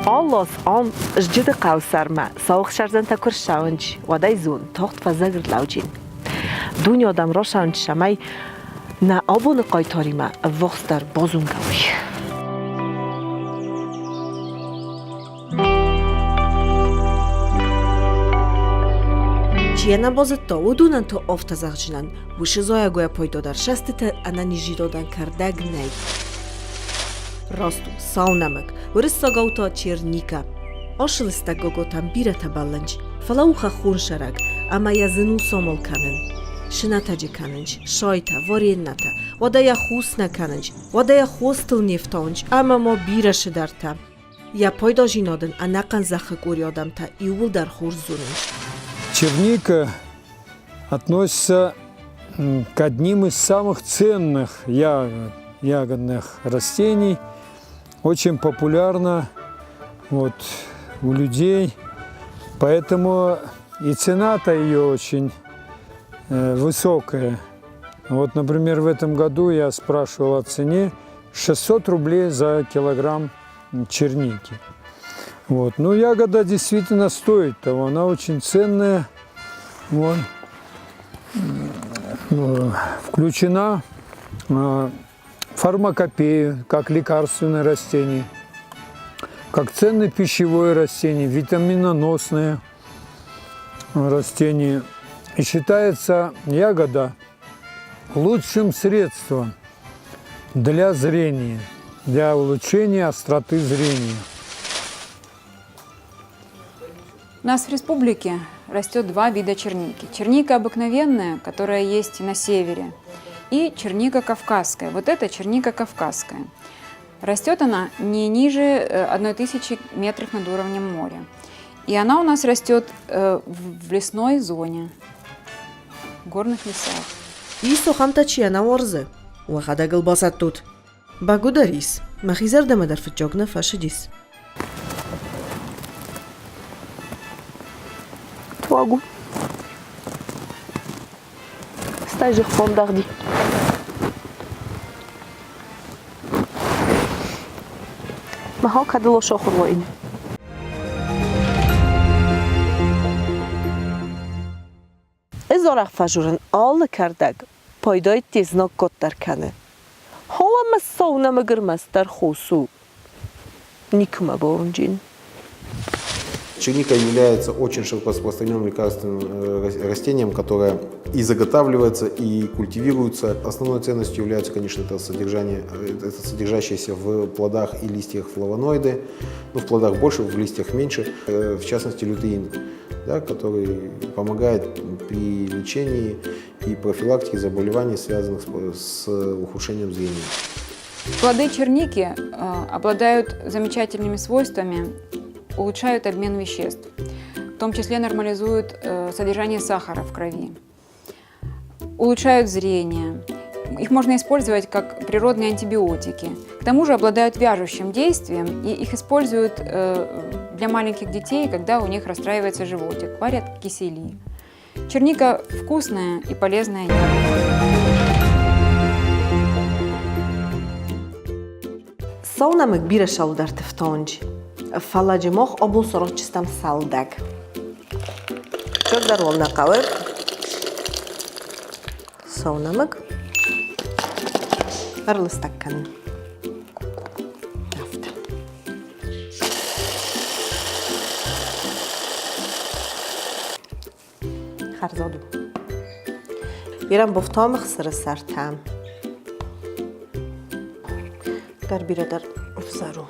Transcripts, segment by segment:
Alles an jede Kausarma, ساخت شرزن تا کرشاونج و دایزون تاخت فزگر لاوجین. دنیا دم راشاونج شمای نه آبون قایتاری ما وقت در بازون گوی. چیه نبازد تا ودونن تا آفت زخجنن وش زایا گویا پایدو در شست تا انانیجی دادن کردگ نی. راستو ساونمک ورسا گوتا چیرنیکا آشلستا گوگوتان بیرتا بالنج فلاوخا خون شرگ اما یزنو سامل کنن شناتاجی کننج شایتا ورینتا ودایا خوس نکننج ودایا خوستل نیفتانج اما ما بیرش درتا یا پایدا جینادن اناقن زخه گوریادم تا ایول در خورز зуненج. Черника относится к одним из самых ценных ягодных растений. Очень популярна у людей, поэтому и цена-то ее очень высокая. Вот, например, в этом году я спрашивал о цене 600 рублей за килограмм черники. Ну, ягода действительно стоит того, она очень ценная. Включена в фармакопею, как лекарственное растение, как ценное пищевое растение, витаминоносное растение. И считается ягода лучшим средством для зрения, для улучшения остроты зрения. У нас в республике растет два вида черники. Черника обыкновенная, которая есть на севере, и черника кавказская. Вот это черника кавказская. Растет она не ниже 1000 метров над уровнем моря. И она у нас растет в лесной зоне, в горных лесах. И сухамта чия на орзе. Уахада галбасат тут. Багударис. Махизар дамадар фичогна фашидис. Твагу. Стажих фондарди. Махал кадыло шохурлоин. ازارق فجورن آل کردگ پایدای تیزناک گتر کنه. هوا مساونه مگرمست در خوصو. نیکمه بارنجین. Черника является очень широко распространенным лекарственным растением, которое и заготавливается, и культивируется. Основной ценностью является, конечно, это содержащиеся в плодах и листьях флавоноиды. В плодах больше, в листьях меньше. В частности, лютеин, который помогает при лечении и профилактике заболеваний, связанных с ухудшением зрения. Плоды черники обладают замечательными свойствами, улучшают обмен веществ, в том числе нормализуют содержание сахара в крови, улучшают зрение. Их можно использовать как природные антибиотики. К тому же обладают вяжущим действием, и их используют для маленьких детей, когда у них расстраивается животик, варят кисели. Черника вкусная и полезная ягода. Saunamık bir aşağıdar tıftonç. Falacımıq obul sorokçıstam saldag. Çok dar olna kavır. Saunamık. Arılıstak kanı. Rafta. Харзоду. Ирам бофтамıq sırı sartam. Dar biradar ufzaru.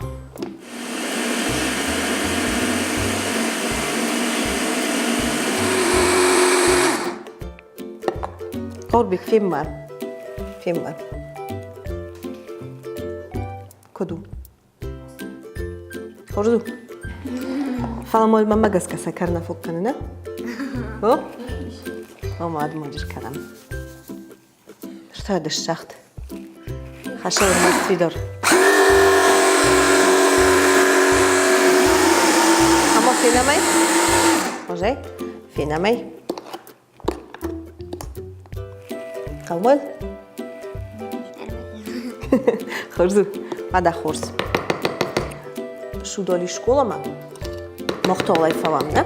قربك فين مر كدو خرجوا فلا مال ماما قس كسا كرنا فوق كننا هو ماما عاد مدير كلام اشتهد الشخت خشوا الناس في دور اما فينا مي وجاي فينا مي قول خرزو هذا خرز شو دولي شكولا ما مختولي فلام نه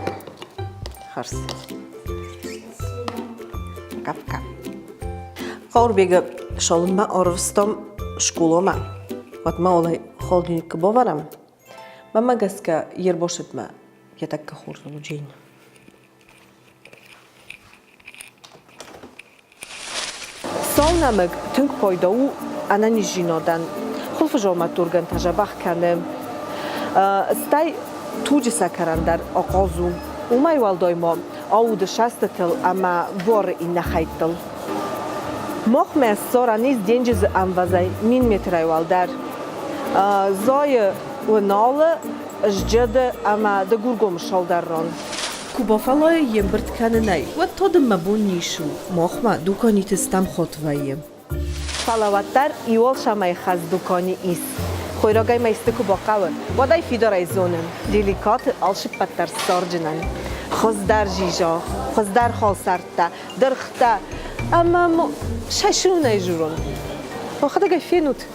خرز كافكا قور بيجا شالم ما أرفستم شكولا ما وقت ما والله خالدني كبوارم ما قسك يربوشت ما يتك خرز وجين سالنامك تنك بايداو أنا نجينادن خلف جامعة تورغن تجربه کنم استای توجی سکران در آغازو اومای والدای ما آود شستتل اما وار این نخیتل مخ مسارا نیز دنجز انوزای مین مترای والدر زای و نال جد اما دگورگم شالدر ران کوبا فلای یم برد کنه نی و تا دم مبون نیشو مخ ما دوکانی تستم خطوایم فلاوتر ایوال شمای خز دوکانی ایست خویراگای میستکو با قوه وادای فیدارای زونن دیلیکات آلشی پتر سارجنن خوز در جیجا خوز در خال سرده درخته اما ششون نیجورون واخده گای فینوت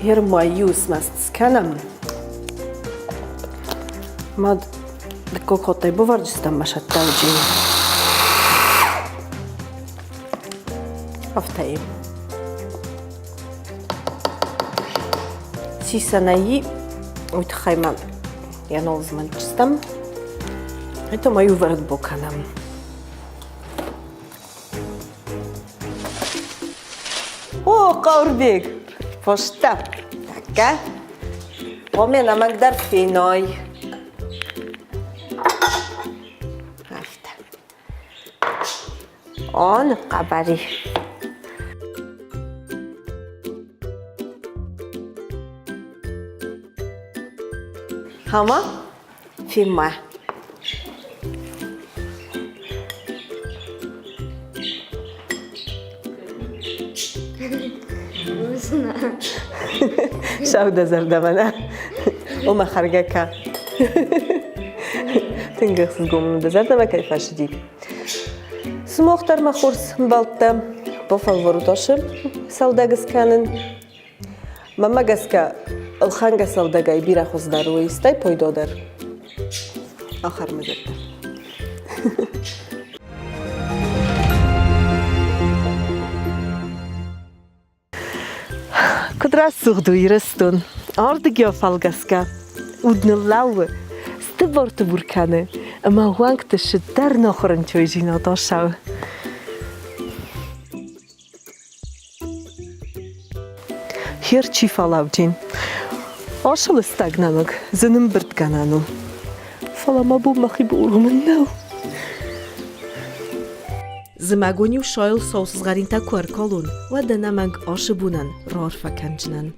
Hier maius mast skanam. Mad de kokotay bovarjistam mashattawji. Haftay. Sisanayi uitkhayma yanolzmanjistam. Это мою вард боканам. О, Qaurбек. Posta. Така. Помена Магдар финой. Афта. Он қабари. Хама? Фима. شاوده زردمنه وما خرجكها تنقص قوم دزردمه كيف شديد سموختر ما خورس مبالطة بفالوروتاشم سالداغس كانن ماما غسكا الخانغا سالداغاي بيرا خوز داروي ستاي بويدودر آخر مجدر Кудрас сухдуирстун. Ардгио фалгаска. Уднлау. Стыборты бурканы. Ама хуангты шиттар нохорын чойжино тошау. Хер чи фалавджин. Ашыл стагнанок. Зыным быртканану. Фалама бу махи бургумнау. زمگونی و شایل سوسز غرینتا کار کالون و دنمگ آش بونن رار فکنجنن.